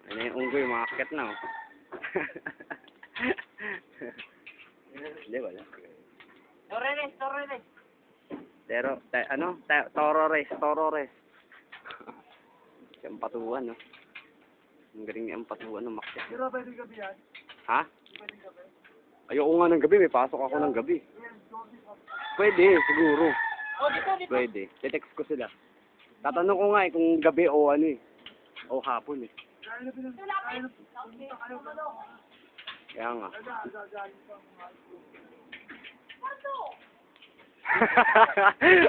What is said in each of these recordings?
Ano yung unggoy, makakit na, oh. Hindi, wala. Torres. Pero, Torores. Yung patuan, no? Ang galing yung patuan, no? Makakit. Pero pwede gabi yan? Ha? Pwede gabi? Ayoko nga ng gabi, may pasok ako ng gabi. Pwede, siguro. Oh, dito. Pwede. Text ko sila. Tatanong ko nga kung gabi o ano eh. O hapon eh. Kaya nga.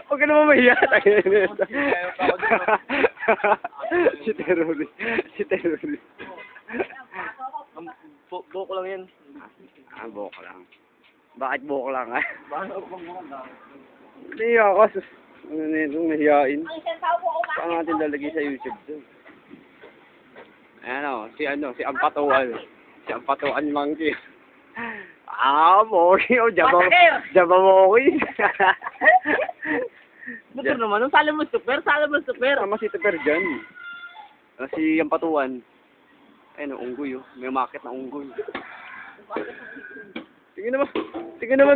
Huwag ka naman mahiya. Si terrorist. Buko lang yan. Buhok lang. Bakit buhok lang ah? Hindi ako. Ano nito, mahihain. Ang isang tao po ako Saan natin lalagay sa YouTube doon? Ayan o, si Ampatuan. Si Ampatuan Monkey. Monkey o, Jaba Monkey. Motor naman, nung sala mo super. Sama si Teper dyan. Si Ampatuan. Ayun o, unggoy o. May market na unggoy. Sige naman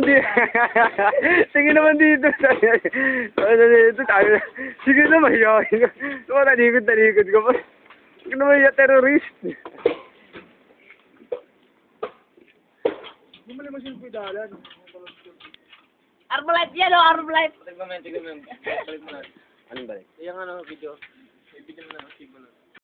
dito. Sige naman dito. Sige naman, hiyain ka. Talikod ka pa. Sige naman, terrorist. Bumali mo siyang pidalan. Arbolite yan o, Arbolite. Tignan mo. Balik mo na. Anong balik? Yung ano, video.